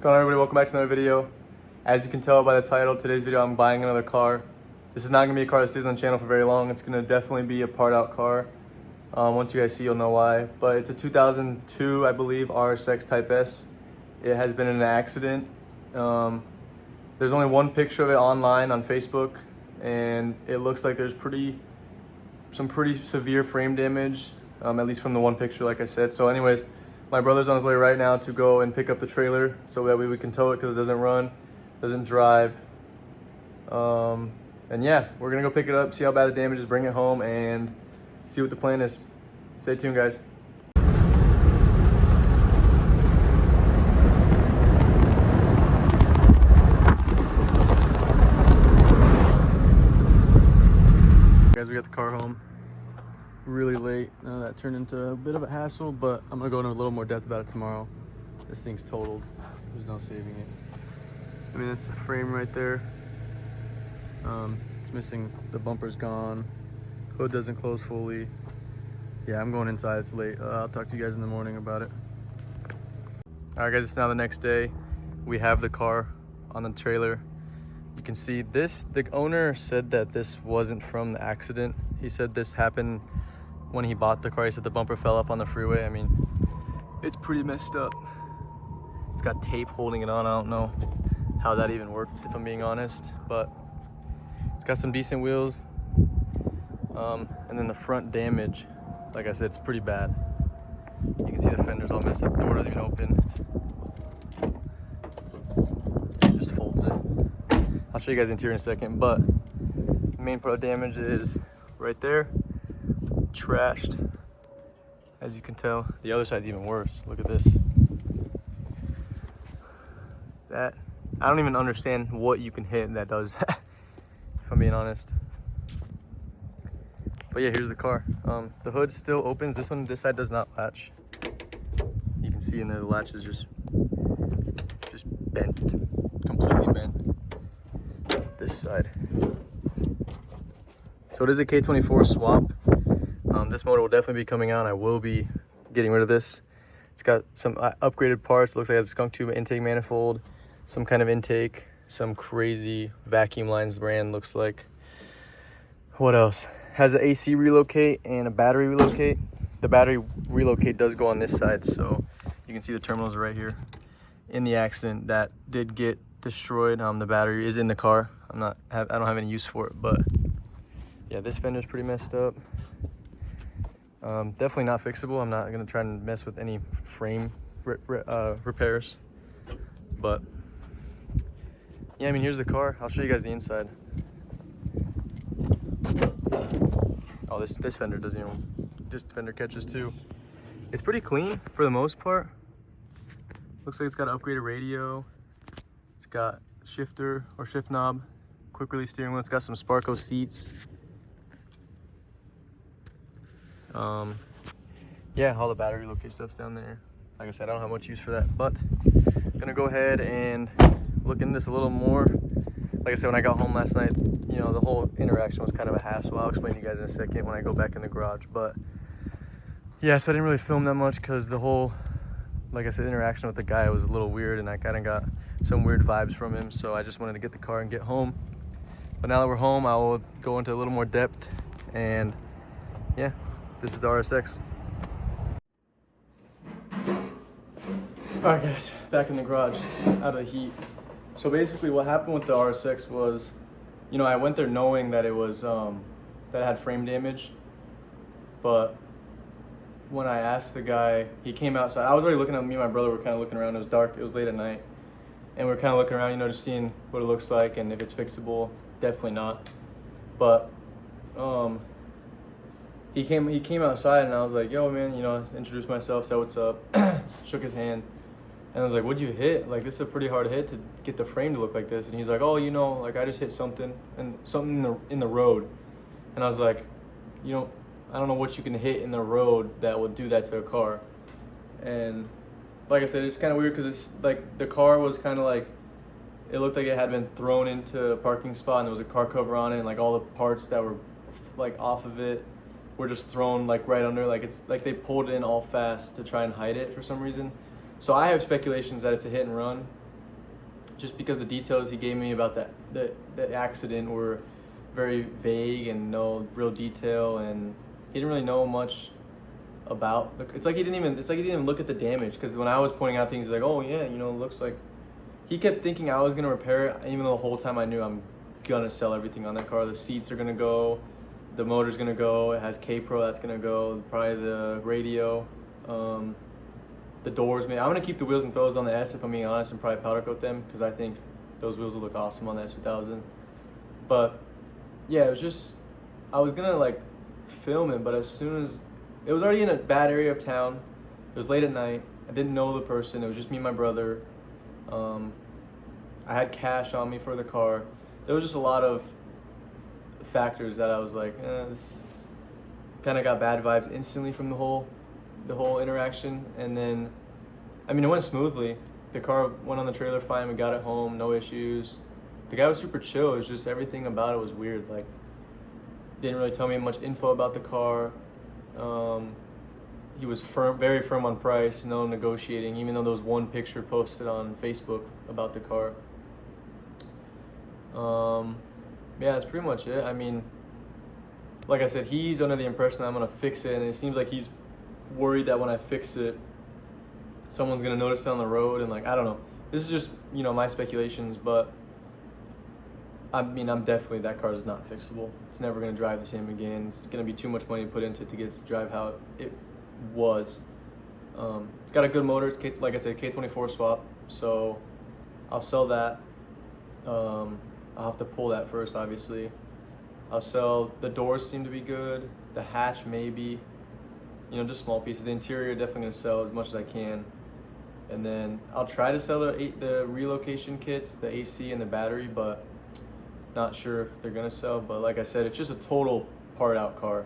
What's going on, everybody? Welcome back to another video. As you can tell by the title, today's video I'm buying another car. This is not going to be a car that stays on the channel for very long. It's going to definitely be a part out car. Once you guys see, you'll know why. But it's a 2002, I believe, RSX Type S. It has been in an accident. There's only one picture of it online on Facebook, and it looks like there's some pretty severe frame damage, at least from the one picture, like I said. So anyways, my brother's on his way right now to go and pick up the trailer so that way we can tow it because it doesn't run, doesn't drive. And yeah, we're gonna go pick it up, see how bad the damage is, bring it home, and see what the plan is. Stay tuned, guys. Guys, we got the car home. It's really late. That turned into a bit of a hassle, but I'm gonna go into a little more depth about it tomorrow. This thing's totaled. There's no saving it. I mean, that's the frame right there. It's missing, the bumper's gone. Hood doesn't close fully. Yeah, I'm going inside, it's late. I'll talk to you guys in the morning about it. All right, guys, it's now the next day. We have the car on the trailer. You can see this, the owner said that this wasn't from the accident. He said this happened when he bought the car. He said the bumper fell up on the freeway. I mean, it's pretty messed up. It's got tape holding it on. I don't know how that even worked, if I'm being honest, but it's got some decent wheels. And then the front damage, like I said, it's pretty bad. You can see the fender's all messed up. The door doesn't even open. It just folds it. I'll show you guys the interior in a second, but the main part of damage is right there, trashed. As you can tell, the other side's even worse. Look at this. That, I don't even understand what you can hit that does that, if I'm being honest. But yeah, here's the car. The hood still opens. This side does not latch. You can see in there the latch is just bent, completely bent. This side. So it is a K24 swap. This motor will definitely be coming out. I will be getting rid of this. It's got some upgraded parts. It looks like it has a skunk tube intake manifold, some kind of intake, some crazy vacuum lines brand looks like. What else? Has an AC relocate and a battery relocate. The battery relocate does go on this side, so you can see the terminals right here. In the accident, that did get destroyed. The battery is in the car. I don't have any use for it, but yeah, this fender's pretty messed up. Definitely not fixable. I'm not gonna try and mess with any frame repairs, but yeah, I mean, here's the car. I'll show you guys the inside. Oh, this fender doesn't even, this fender catches too. It's pretty clean for the most part. Looks like it's got an upgraded radio. It's got shifter or shift knob, quick release steering wheel. It's got some Sparco seats. Yeah, all the battery locate stuff's down there. Like I said, I don't have much use for that, but I'm gonna go ahead and look into this a little more. Like I said, when I got home last night, you know, the whole interaction was kind of a hassle. I'll explain to you guys in a second when I go back in the garage. But yeah, so I didn't really film that much because the whole, like I said, interaction with the guy was a little weird, and I kind of got some weird vibes from him. So I just wanted to get the car and get home. But now that we're home, I will go into a little more depth. And yeah, this is the RSX. All right, guys, back in the garage, out of the heat. So basically what happened with the RSX was, you know, I went there knowing that it was, that it had frame damage. But when I asked the guy, he came outside. I was already looking at, me and my brother were kind of looking around. It was dark, it was late at night. And we were kind of looking around, you know, just seeing what it looks like and if it's fixable. Definitely not. But he came outside, and I was like, yo, man, you know, introduced myself, said what's up, shook his hand. And I was like, what'd you hit? Like, this is a pretty hard hit to get the frame to look like this. And he's like, oh, you know, like, I just hit something in the road. And I was like, you know, I don't know what you can hit in the road that would do that to a car. And like I said, it's kind of weird because it's like the car was kind of like, it looked like it had been thrown into a parking spot, and there was a car cover on it, and like all the parts that were like off of it were just thrown like right under. Like, it's like they pulled it in all fast to try and hide it for some reason. So I have speculations that it's a hit and run, just because the details he gave me about the accident were very vague and no real detail, and he didn't really know much about it's like he didn't even look at the damage, because when I was pointing out things, he's like, oh yeah, you know, it looks like, he kept thinking I was gonna repair it, even though the whole time I knew I'm gonna sell everything on that car. The seats are gonna go, the motor's gonna go, it has K-Pro that's gonna go, probably the radio, the doors, man. I'm gonna keep the wheels and throws on the S, if I'm being honest, and probably powder coat them, because I think those wheels will look awesome on the S2000. But yeah, it was just, I was gonna like film it, but as soon as, it was already in a bad area of town, it was late at night, I didn't know the person, it was just me and my brother. I had cash on me for the car. There was just a lot of factors that I was like, this kind of got bad vibes instantly from the whole interaction. And then, I mean, it went smoothly. The car went on the trailer fine, we got it home, no issues. The guy was super chill, it was just everything about it was weird. Like, didn't really tell me much info about the car. He was very firm on price, no negotiating, even though there was one picture posted on Facebook about the car. Yeah, that's pretty much it. I mean, like I said, he's under the impression that I'm gonna fix it, and it seems like he's worried that when I fix it, someone's gonna notice it on the road, and like, I don't know. This is just, you know, my speculations, but I mean, I'm definitely, that car is not fixable. It's never gonna drive the same again. It's gonna be too much money to put into it to get it to drive how it was. It's got a good motor. It's like I said, K24 swap, so I'll sell that. I'll have to pull that first, obviously. I'll sell, the doors seem to be good, the hatch maybe, you know, just small pieces. The interior definitely gonna sell as much as I can, and then I'll try to sell the relocation kits, the AC and the battery, but not sure if they're gonna sell. But like I said, it's just a total part out car.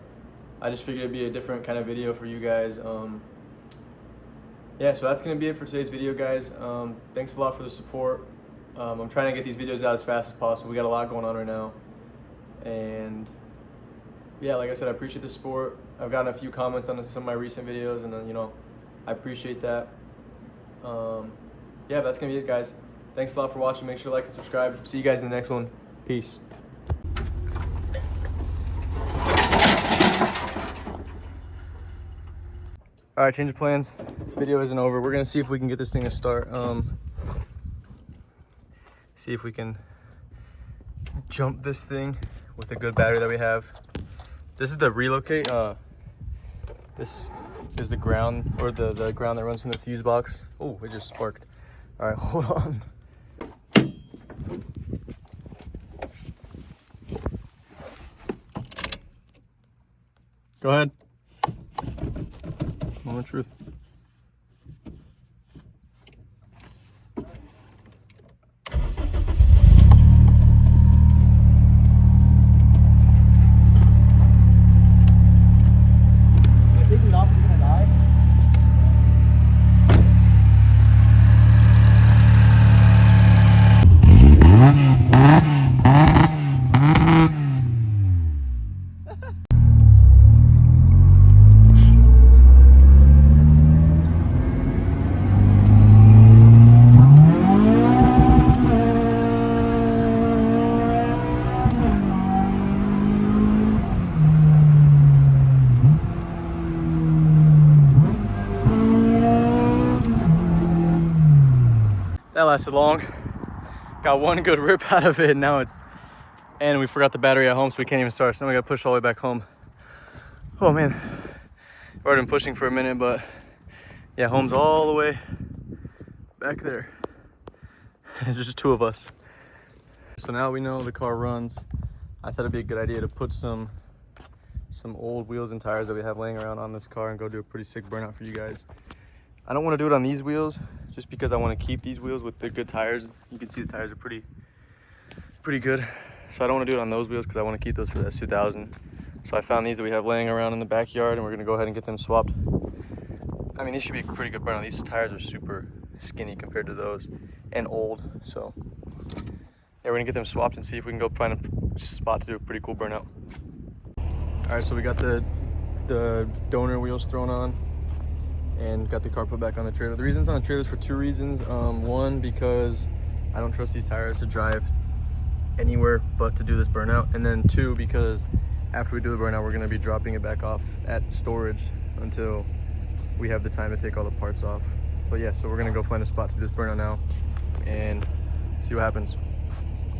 I just figured it'd be a different kind of video for you guys. Yeah, so that's gonna be it for today's video, guys. Thanks a lot for the support. I'm trying to get these videos out as fast as possible. We got a lot going on right now, and yeah, like I said, I appreciate the support. I've gotten a few comments on some of my recent videos, and you know, I appreciate that. Yeah, that's gonna be it, guys. Thanks a lot for watching. Make sure to like and subscribe. See you guys in the next one. Peace. All right, change of plans. Video isn't over. We're gonna see if we can get this thing to start. See if we can jump this thing with a good battery that we have. This is the relocate. This is the ground, or the ground that runs from the fuse box. Oh, it just sparked. All right, hold on. Go ahead. Moment of truth. That lasted long. Got one good rip out of it, and now and we forgot the battery at home, so we can't even start. So now we gotta push all the way back home. Oh man, I've already been pushing for a minute, but yeah, home's all the way back there. It's just two of us. So now we know the car runs. I thought it'd be a good idea to put some old wheels and tires that we have laying around on this car and go do a pretty sick burnout for you guys. I don't want to do it on these wheels just because I want to keep these wheels with the good tires. You can see the tires are pretty good. So I don't want to do it on those wheels because I want to keep those for the S2000. So I found these that we have laying around in the backyard, and we're going to go ahead and get them swapped. I mean, these should be a pretty good burnout. These tires are super skinny compared to those, and old. So yeah, we're going to get them swapped and see if we can go find a spot to do a pretty cool burnout. All right, so we got the donor wheels thrown on and got the car put back on the trailer. The reason it's on the trailer is for two reasons. One, because I don't trust these tires to drive anywhere but to do this burnout. And then 2, because after we do the burnout, we're gonna be dropping it back off at storage until we have the time to take all the parts off. But yeah, so we're gonna go find a spot to do this burnout now and see what happens.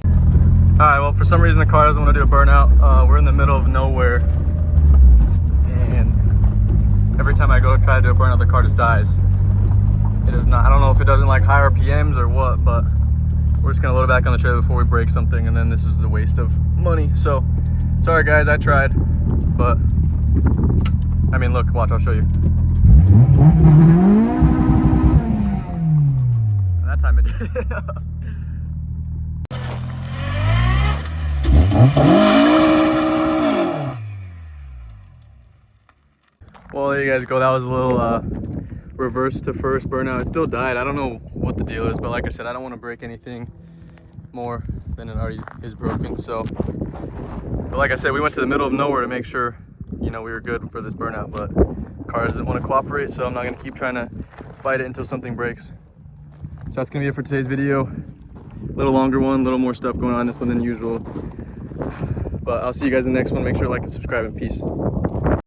All right, well, for some reason the car doesn't want to do a burnout. We're in the middle of nowhere, and every time I go to try to do a burnout, the car just dies. It is not, I don't know if it doesn't like high RPMs or what, but we're just gonna load it back on the trailer before we break something, and then this is a waste of money. So, sorry guys, I tried, but, I mean, look, watch, I'll show you. And that time it did. Well, there you guys go. That was a little reverse to first burnout. It still died. I don't know what the deal is, but like I said, I don't want to break anything more than it already is broken. So, but like I said, we went to the middle of nowhere to make sure, you know, we were good for this burnout, but the car doesn't want to cooperate, so I'm not going to keep trying to fight it until something breaks. So that's going to be it for today's video. A little longer one, a little more stuff going on in this one than usual. But I'll see you guys in the next one. Make sure to like and subscribe, and peace.